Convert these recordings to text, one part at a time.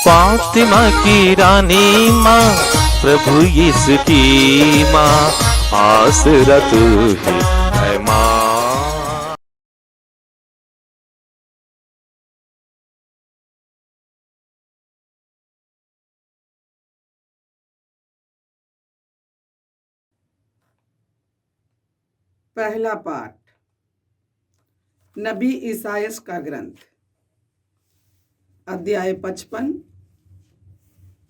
फातिमा की रानी माँ, प्रभु यीशु की माँ, आसरा तू ही है माँ। पहला पाठ नबी ईसायास का ग्रंथ, अध्याय 55,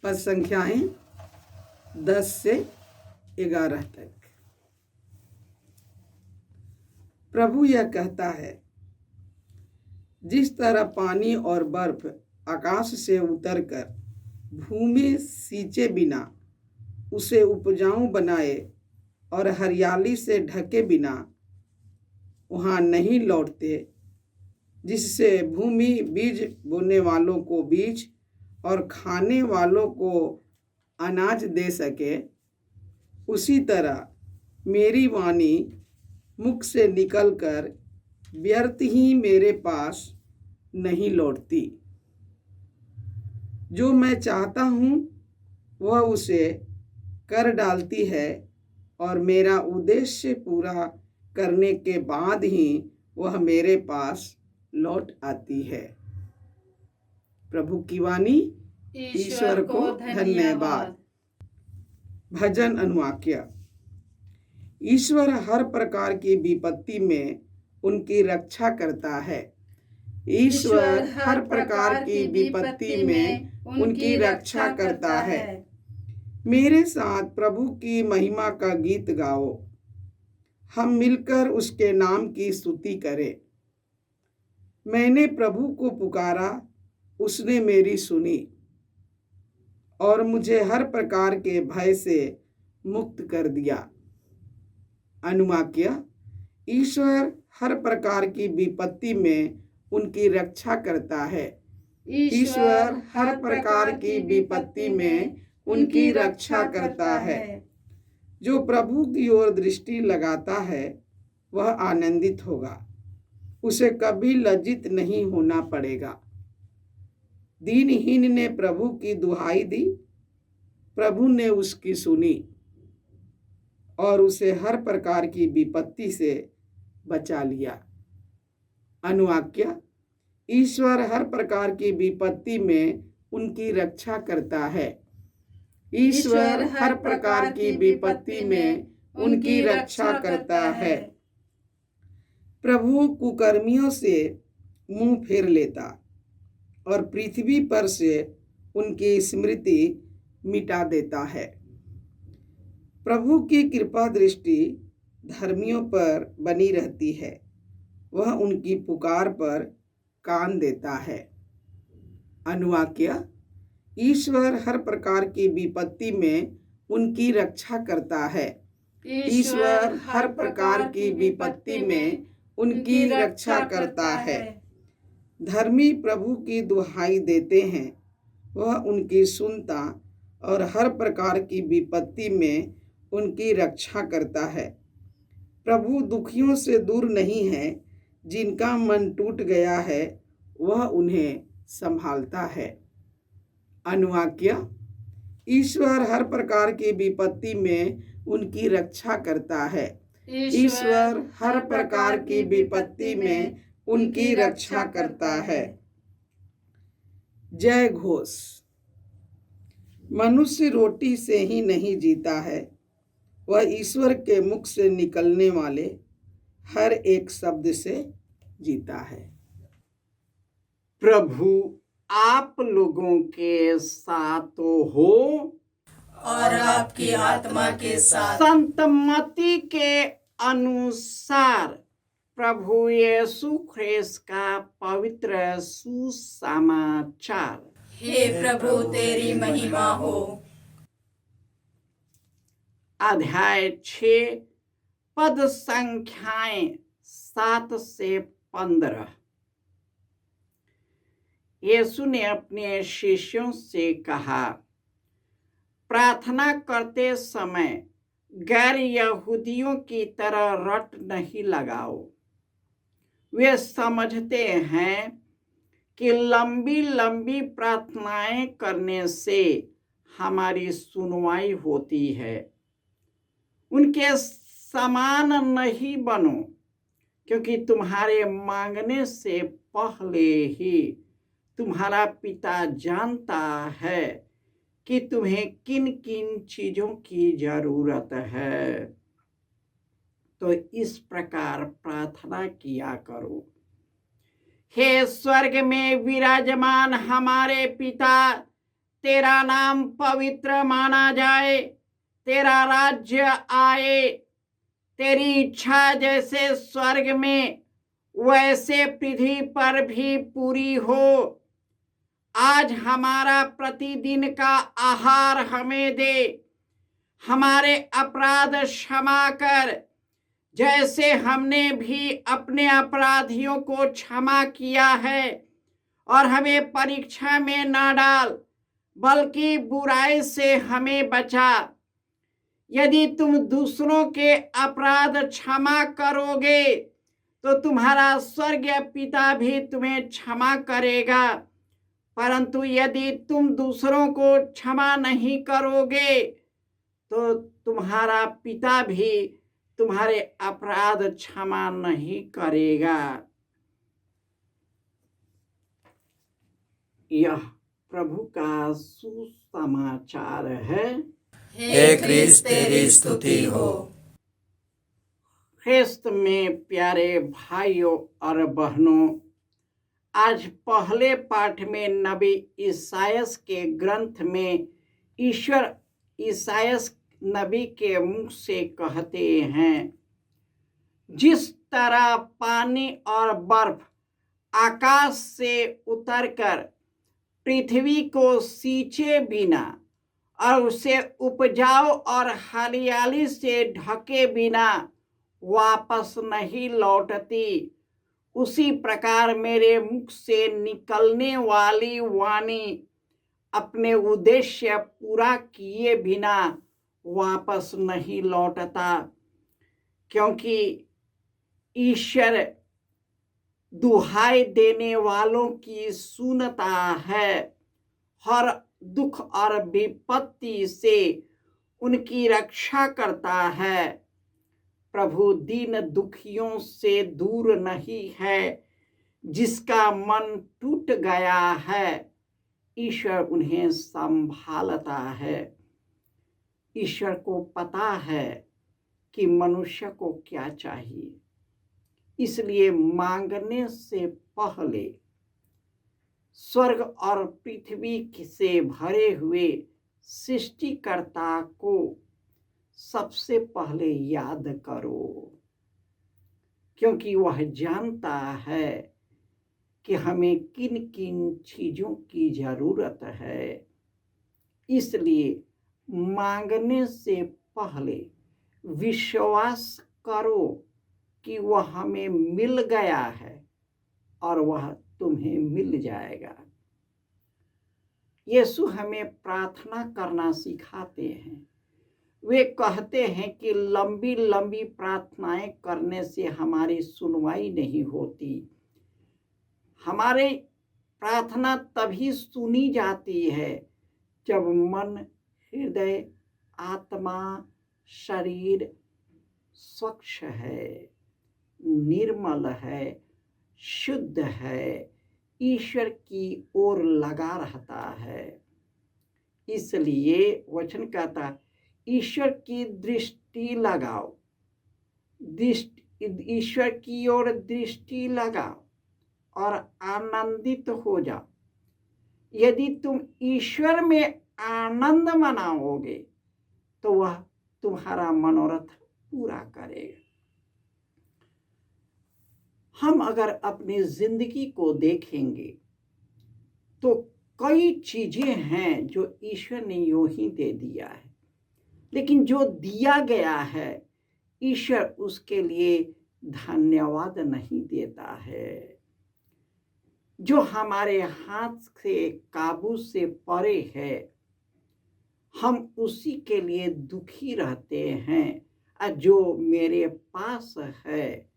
पद संख्याएं 10 से 11 तक। प्रभु यह कहता है, जिस तरह पानी और बर्फ आकाश से उतरकर भूमि सींचे बिना उसे उपजाऊ बनाए और हरियाली से ढके बिना वहाँ नहीं लौटते, जिससे भूमि बीज बोने वालों को बीज और खाने वालों को अनाज दे सके, उसी तरह मेरी वाणी मुख से निकलकर व्यर्थ ही मेरे पास नहीं लौटती। जो मैं चाहता हूँ वह उसे कर डालती है और मेरा उद्देश्य पूरा करने के बाद ही वह मेरे पास लौट आती है। प्रभु की वाणी। ईश्वर को धन्यवाद। भजन अनुवाक्य। ईश्वर हर प्रकार की विपत्ति में उनकी रक्षा करता है। ईश्वर हर प्रकार की विपत्ति में उनकी रक्षा करता है। मेरे साथ प्रभु की महिमा का गीत गाओ। हम मिलकर उसके नाम की स्तुति करें। मैंने प्रभु को पुकारा, उसने मेरी सुनी और मुझे हर प्रकार के भय से मुक्त कर दिया। अनुवाक्य। ईश्वर हर प्रकार की विपत्ति में उनकी रक्षा करता है। ईश्वर हर प्रकार की विपत्ति में उनकी रक्षा करता है। जो प्रभु की ओर दृष्टि लगाता है वह आनंदित होगा, उसे कभी लज्जित नहीं होना पड़ेगा। दीनहीन ने प्रभु की दुहाई दी, प्रभु ने उसकी सुनी और उसे हर प्रकार की विपत्ति से बचा लिया। अनुवाक्य। ईश्वर हर प्रकार की विपत्ति में उनकी रक्षा करता है। ईश्वर हर प्रकार की विपत्ति में उनकी रक्षा करता है। प्रभु कुकर्मियों से मुंह फेर लेता और पृथ्वी पर से उनकी स्मृति मिटा देता है। प्रभु की कृपा दृष्टि धर्मियों पर बनी रहती है, वह उनकी पुकार पर कान देता है। अनुवाक्य। ईश्वर हर प्रकार की विपत्ति में उनकी रक्षा करता है। ईश्वर हर प्रकार की विपत्ति में उनकी रक्षा करता है। धर्मी प्रभु की दुहाई देते हैं, वह उनकी सुनता और हर प्रकार की विपत्ति में उनकी रक्षा करता है। प्रभु दुखियों से दूर नहीं है, जिनका मन टूट गया है वह उन्हें संभालता है। अनुवाक्य। ईश्वर हर प्रकार की विपत्ति में उनकी रक्षा करता है। ईश्वर हर प्रकार की विपत्ति में उनकी रक्षा करता है। जय घोष। मनुष्य रोटी से ही नहीं जीता है, वह ईश्वर के मुख से निकलने वाले हर एक शब्द से जीता है। प्रभु आप लोगों के साथ हो और आपकी आत्मा के साथ। संत मत्ती के अनुसार प्रभु यीशु ख्रिस्त का पवित्र सुसमाचार। हे प्रभु तेरी महिमा हो। अध्याय 6 पद संख्याएं 7 से 15। यीशु ने अपने शिष्यों से कहा, प्रार्थना करते समय गैर यहूदियों की तरह रट नहीं लगाओ। वे समझते हैं कि लंबी लंबी प्रार्थनाएं करने से हमारी सुनवाई होती है। उनके समान नहीं बनो, क्योंकि तुम्हारे मांगने से पहले ही तुम्हारा पिता जानता है कि तुम्हें किन किन चीजों की जरूरत है। तो इस प्रकार प्रार्थना किया करो। हे स्वर्ग में विराजमान हमारे पिता, तेरा नाम पवित्र माना जाए, तेरा राज्य आए, तेरी इच्छा जैसे स्वर्ग में वैसे पृथ्वी पर भी पूरी हो। आज हमारा प्रतिदिन का आहार हमें दे, हमारे अपराध क्षमा कर, जैसे हमने भी अपने अपराधियों को क्षमा किया है, और हमें परीक्षा में न डाल, बल्कि बुराई से हमें बचा। यदि तुम दूसरों के अपराध क्षमा करोगे तो तुम्हारा स्वर्गीय पिता भी तुम्हें क्षमा करेगा, परंतु यदि तुम दूसरों को क्षमा नहीं करोगे तो तुम्हारा पिता भी तुम्हारे अपराध क्षमा नहीं करेगा। यह प्रभु का सुसमाचार है। हे क्रिस्त तेरी स्तुति हो। ख्रिस्त में प्यारे भाइयों और बहनों, आज पहले पाठ में नबी ईसायास के ग्रंथ में ईश्वर ईसायास नबी के मुख से कहते हैं, जिस तरह पानी और बर्फ आकाश से उतरकर पृथ्वी को सींचे बिना और उसे उपजाऊ और हरियाली से ढके बिना वापस नहीं लौटती, उसी प्रकार मेरे मुख से निकलने वाली वाणी अपने उद्देश्य पूरा किए बिना वापस नहीं लौटता। क्योंकि ईश्वर दुहाई देने वालों की सुनता है, हर दुख और विपत्ति से उनकी रक्षा करता है। प्रभु दीन दुखियों से दूर नहीं है, जिसका मन टूट गया है ईश्वर उन्हें संभालता है। ईश्वर को पता है कि मनुष्य को क्या चाहिए, इसलिए मांगने से पहले स्वर्ग और पृथ्वी से भरे हुए सृष्टिकर्ता को सबसे पहले याद करो, क्योंकि वह जानता है कि हमें किन किन चीजों की जरूरत है। इसलिए मांगने से पहले विश्वास करो कि वह हमें मिल गया है और वह तुम्हें मिल जाएगा। यीशु हमें प्रार्थना करना सिखाते हैं। वे कहते हैं कि लंबी लंबी प्रार्थनाएं करने से हमारी सुनवाई नहीं होती। हमारे प्रार्थना तभी सुनी जाती है जब मन, हृदय, आत्मा, शरीर स्वच्छ है, निर्मल है, शुद्ध है, ईश्वर की ओर लगा रहता है। इसलिए वचन कहता, ईश्वर की दृष्टि लगाओ, ईश्वर की ओर दृष्टि लगाओ और आनंदित हो जाओ। यदि तुम ईश्वर में आनंद मनाओगे तो वह तुम्हारा मनोरथ पूरा करेगा। हम अगर अपनी जिंदगी को देखेंगे तो कई चीजें हैं जो ईश्वर ने यूं ही दे दिया है, लेकिन जो दिया गया है ईश्वर उसके लिए धन्यवाद नहीं देता है। जो हमारे हाथ से काबू से परे है, हम उसी के लिए दुखी रहते हैं, और जो मेरे पास है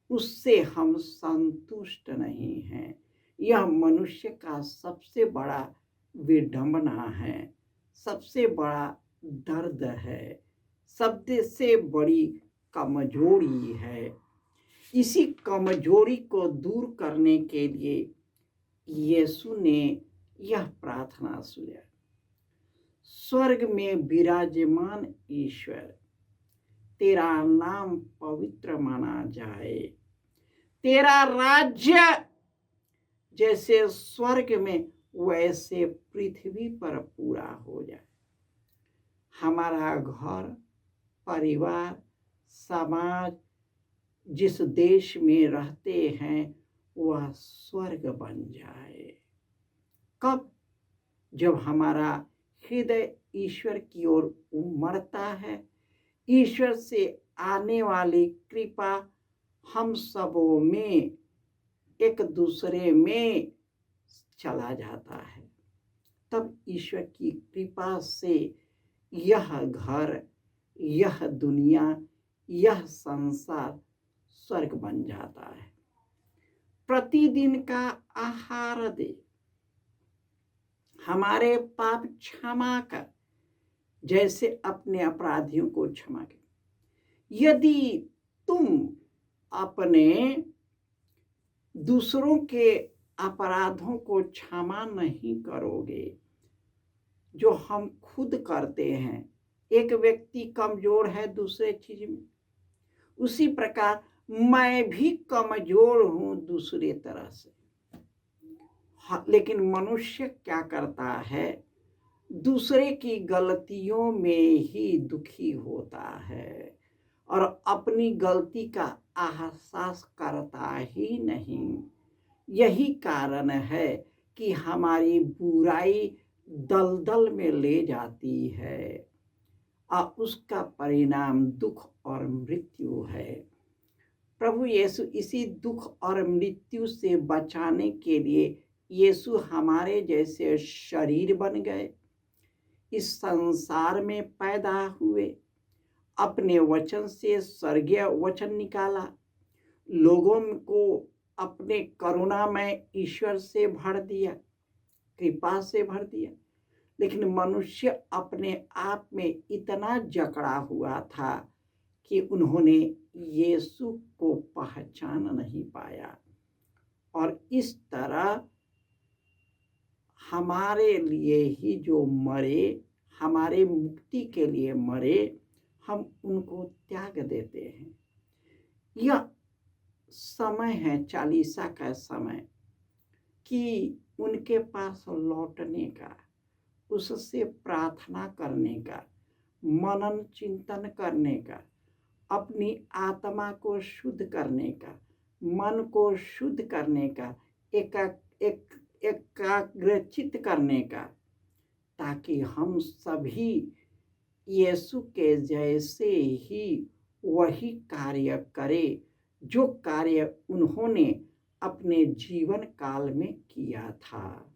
उससे हम संतुष्ट नहीं हैं, यह मनुष्य का सबसे बड़ा विडंबना है, सबसे बड़ा दर्द है, सबसे बड़ी कमजोरी है। इसी कमजोरी को दूर करने के लिए यीशु ने यह प्रार्थना सुना, स्वर्ग में विराजमान ईश्वर, तेरा नाम पवित्र माना जाए, तेरा राज्य जैसे स्वर्ग में वैसे पृथ्वी पर पूरा हो जाए। हमारा घर, परिवार, समाज, जिस देश में रहते हैं वह स्वर्ग बन जाए। कब? जब हमारा हृदय ईश्वर की ओर उमड़ता है, ईश्वर से आने वाली कृपा हम सबों में, एक दूसरे में चला जाता है, तब ईश्वर की कृपा से यह घर, यह दुनिया, यह संसार स्वर्ग बन जाता है। प्रतिदिन का आहार दे, हमारे पाप क्षमा कर जैसे अपने अपराधियों को क्षमा कर। यदि तुम अपने दूसरों के अपराधों को क्षमा नहीं करोगे जो हम खुद करते हैं, एक व्यक्ति कमजोर है दूसरे चीज में, उसी प्रकार मैं भी कमजोर हूं दूसरे तरह से। लेकिन मनुष्य क्या करता है? दूसरे की गलतियों में ही दुखी होता है और अपनी गलती का एहसास करता ही नहीं। यही कारण है कि हमारी बुराई दलदल में ले जाती है और उसका परिणाम दुख और मृत्यु है। प्रभु यीशु इसी दुख और मृत्यु से बचाने के लिए यीशु हमारे जैसे शरीर बन गए, इस संसार में पैदा हुए, अपने वचन से स्वर्गीय वचन निकाला, लोगों को अपने करुणामय ईश्वर से भर दिया, कृपा से भर दिया। लेकिन मनुष्य अपने आप में इतना जकड़ा हुआ था कि उन्होंने यीशु को पहचान नहीं पाया और इस तरह हमारे लिए ही जो मरे, हमारे मुक्ति के लिए मरे, हम उनको त्याग देते हैं। यह समय है चालीसा का समय कि उनके पास लौटने का, उससे प्रार्थना करने का, मनन चिंतन करने का, अपनी आत्मा को शुद्ध करने का, मन को शुद्ध करने का, एकाग्रचित करने का, ताकि हम सभी यीशु के जैसे ही वही कार्य करें जो कार्य उन्होंने अपने जीवन काल में किया था।